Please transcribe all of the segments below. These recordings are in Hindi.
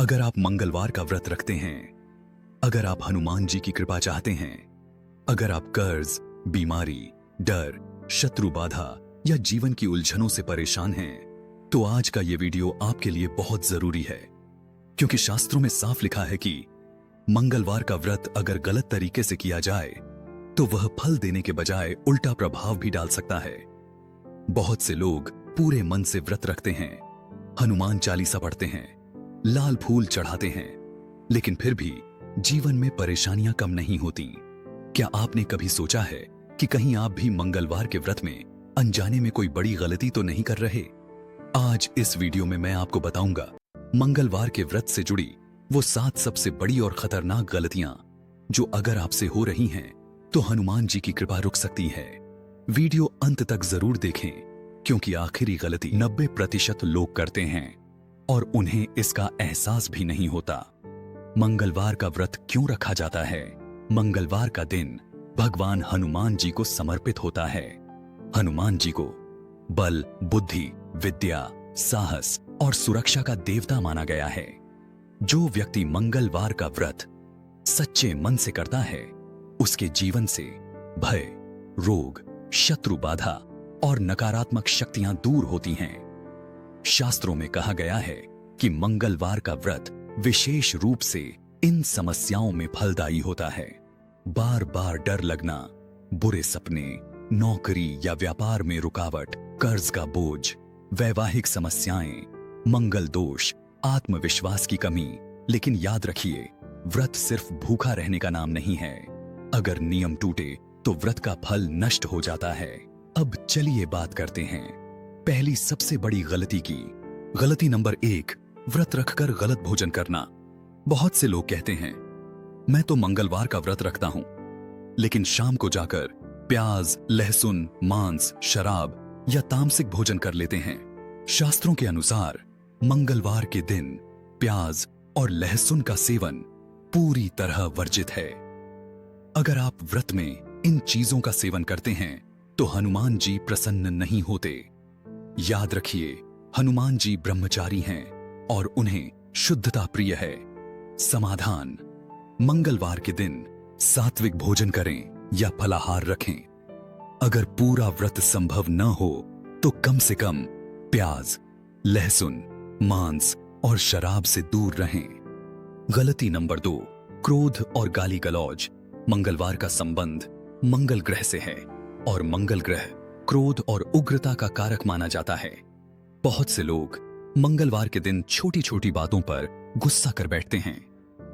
अगर आप मंगलवार का व्रत रखते हैं, अगर आप हनुमान जी की कृपा चाहते हैं, अगर आप कर्ज, बीमारी, डर, शत्रु बाधा या जीवन की उलझनों से परेशान हैं, तो आज का ये वीडियो आपके लिए बहुत जरूरी है। क्योंकि शास्त्रों में साफ लिखा है कि मंगलवार का व्रत अगर गलत तरीके से किया जाए तो वह फल देने के बजाय उल्टा प्रभाव भी डाल सकता है। बहुत से लोग पूरे मन से व्रत रखते हैं, हनुमान चालीसा पढ़ते हैं, लाल फूल चढ़ाते हैं, लेकिन फिर भी जीवन में परेशानियां कम नहीं होती। क्या आपने कभी सोचा है कि कहीं आप भी मंगलवार के व्रत में अनजाने में कोई बड़ी गलती तो नहीं कर रहे? आज इस वीडियो में मैं आपको बताऊंगा मंगलवार के व्रत से जुड़ी वो 7 सबसे बड़ी और खतरनाक गलतियां जो अगर आपसे हो रही हैं तो हनुमान जी की कृपा रुक सकती है। वीडियो अंत तक जरूर देखें, क्योंकि आखिरी गलती 90% लोग करते हैं और उन्हें इसका एहसास भी नहीं होता। मंगलवार का व्रत क्यों रखा जाता है? मंगलवार का दिन भगवान हनुमान जी को समर्पित होता है। हनुमान जी को बल, बुद्धि, विद्या, साहस और सुरक्षा का देवता माना गया है। जो व्यक्ति मंगलवार का व्रत सच्चे मन से करता है, उसके जीवन से भय, रोग, शत्रु बाधा और नकारात्मक शक्तियां दूर होती हैं। शास्त्रों में कहा गया है कि मंगलवार का व्रत विशेष रूप से इन समस्याओं में फलदायी होता है। बार बार डर लगना, बुरे सपने, नौकरी या व्यापार में रुकावट, कर्ज का बोझ, वैवाहिक समस्याएं, मंगल दोष, आत्मविश्वास की कमी। लेकिन याद रखिए, व्रत सिर्फ भूखा रहने का नाम नहीं है। अगर नियम टूटे तो व्रत का फल नष्ट हो जाता है। अब चलिए बात करते हैं पहली सबसे बड़ी गलती की। गलती नंबर 1, व्रत रखकर गलत भोजन करना। बहुत से लोग कहते हैं, मैं तो मंगलवार का व्रत रखता हूं, लेकिन शाम को जाकर प्याज, लहसुन, मांस, शराब या तामसिक भोजन कर लेते हैं। शास्त्रों के अनुसार मंगलवार के दिन प्याज और लहसुन का सेवन पूरी तरह वर्जित है। अगर आप व्रत में इन चीजों का सेवन करते हैं तो हनुमान जी प्रसन्न नहीं होते। याद रखिए, हनुमान जी ब्रह्मचारी हैं और उन्हें शुद्धता प्रिय है। समाधान: मंगलवार के दिन सात्विक भोजन करें या फलाहार रखें। अगर पूरा व्रत संभव न हो तो कम से कम प्याज, लहसुन, मांस और शराब से दूर रहें। गलती नंबर 2, क्रोध और गाली गलौज। मंगलवार का संबंध मंगल ग्रह से है और मंगल ग्रह क्रोध और उग्रता का कारक माना जाता है। बहुत से लोग मंगलवार के दिन छोटी छोटी बातों पर गुस्सा कर बैठते हैं।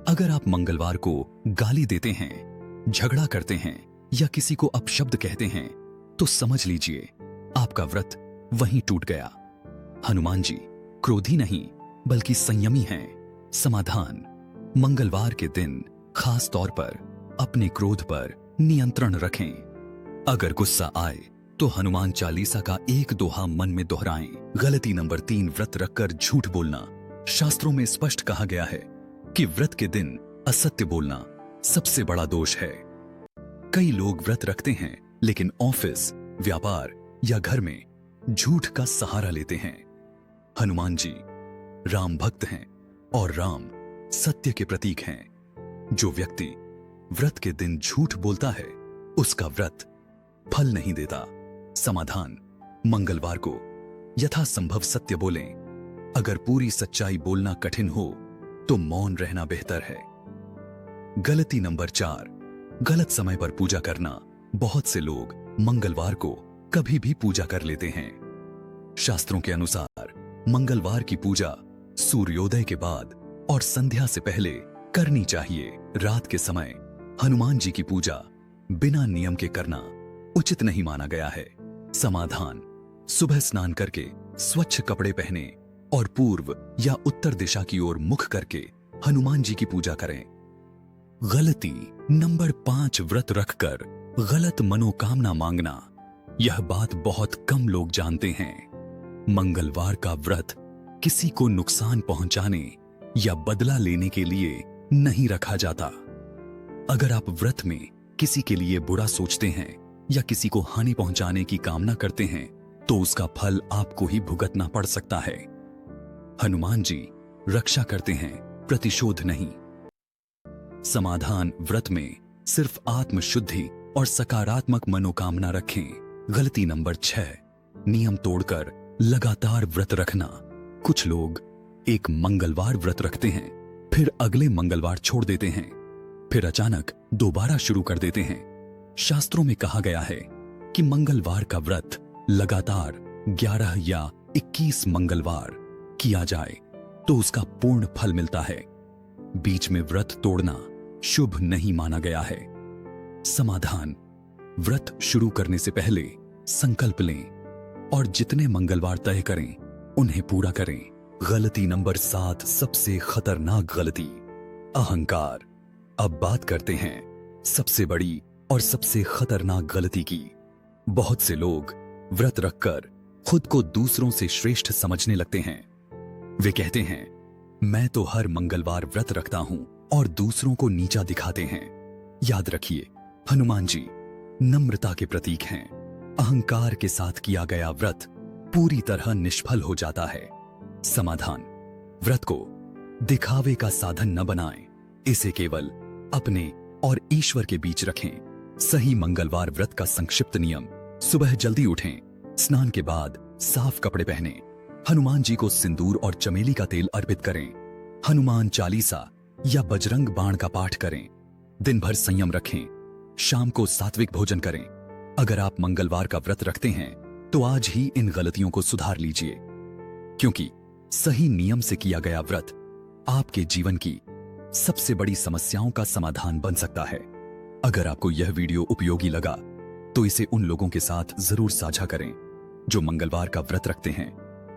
अगर आप मंगलवार को गाली देते हैं, झगड़ा करते हैं या किसी को अपशब्द कहते हैं, तो समझ लीजिए आपका व्रत वहीं टूट गया। हनुमान जी क्रोधी नहीं बल्कि संयमी हैं। समाधान: मंगलवार के दिन खास तौर पर अपने क्रोध पर नियंत्रण रखें। अगर गुस्सा आए तो हनुमान चालीसा का एक दोहा मन में दोहराएं। गलती नंबर 3, व्रत रखकर झूठ बोलना। शास्त्रों में स्पष्ट कहा गया है कि व्रत के दिन असत्य बोलना सबसे बड़ा दोष है। कई लोग व्रत रखते हैं लेकिन ऑफिस, व्यापार या घर में झूठ का सहारा लेते हैं। हनुमान जी राम भक्त हैं और राम सत्य के प्रतीक हैं। जो व्यक्ति व्रत के दिन झूठ बोलता है, उसका व्रत फल नहीं देता। समाधान: मंगलवार को यथासंभव सत्य बोलें। अगर पूरी सच्चाई बोलना कठिन हो तो मौन रहना बेहतर है। गलती नंबर 4, गलत समय पर पूजा करना। बहुत से लोग मंगलवार को कभी भी पूजा कर लेते हैं। शास्त्रों के अनुसार मंगलवार की पूजा सूर्योदय के बाद और संध्या से पहले करनी चाहिए। रात के समय हनुमान जी की पूजा बिना नियम के करना उचित नहीं माना गया है। समाधान: सुबह स्नान करके स्वच्छ कपड़े पहने और पूर्व या उत्तर दिशा की ओर मुख करके हनुमान जी की पूजा करें। गलती नंबर 5, व्रत रखकर गलत मनोकामना मांगना। यह बात बहुत कम लोग जानते हैं। मंगलवार का व्रत किसी को नुकसान पहुंचाने या बदला लेने के लिए नहीं रखा जाता। अगर आप व्रत में किसी के लिए बुरा सोचते हैं या किसी को हानि पहुंचाने की कामना करते हैं तो उसका फल आपको ही भुगतना पड़ सकता है। हनुमान जी रक्षा करते हैं प्रतिशोध नहीं। समाधान व्रत में सिर्फ आत्मशुद्धि और सकारात्मक मनोकामना रखें। गलती नंबर 6, नियम तोड़कर लगातार व्रत रखना। कुछ लोग एक मंगलवार व्रत रखते हैं, फिर अगले मंगलवार छोड़ देते हैं, फिर अचानक दोबारा शुरू कर देते हैं। शास्त्रों में कहा गया है कि मंगलवार का व्रत लगातार 11 या 21 मंगलवार किया जाए तो उसका पूर्ण फल मिलता है। बीच में व्रत तोड़ना शुभ नहीं माना गया है। समाधान, व्रत शुरू करने से पहले संकल्प लें और जितने मंगलवार तय करें उन्हें पूरा करें। गलती नंबर 7, सबसे खतरनाक गलती, अहंकार। अब बात करते हैं सबसे बड़ी और सबसे खतरनाक गलती की। बहुत से लोग व्रत रखकर खुद को दूसरों से श्रेष्ठ समझने लगते हैं। वे कहते हैं, मैं तो हर मंगलवार व्रत रखता हूं, और दूसरों को नीचा दिखाते हैं। याद रखिए, हनुमान जी नम्रता के प्रतीक हैं। अहंकार के साथ किया गया व्रत पूरी तरह निष्फल हो जाता है। समाधान, व्रत को दिखावे का साधन न बनाएं, इसे केवल अपने और ईश्वर के बीच रखें। सही मंगलवार व्रत का संक्षिप्त नियम: सुबह जल्दी उठें, स्नान के बाद साफ कपड़े पहनें, हनुमान जी को सिंदूर और चमेली का तेल अर्पित करें, हनुमान चालीसा या बजरंग बाण का पाठ करें, दिन भर संयम रखें, शाम को सात्विक भोजन करें। अगर आप मंगलवार का व्रत रखते हैं तो आज ही इन गलतियों को सुधार लीजिए, क्योंकि सही नियम से किया गया व्रत आपके जीवन की सबसे बड़ी समस्याओं का समाधान बन सकता है। अगर आपको यह वीडियो उपयोगी लगा तो इसे उन लोगों के साथ जरूर साझा करें जो मंगलवार का व्रत रखते हैं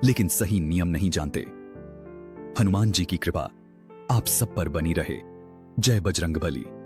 लेकिन सही नियम नहीं जानते। हनुमान जी की कृपा आप सब पर बनी रहे। जय बजरंगबली।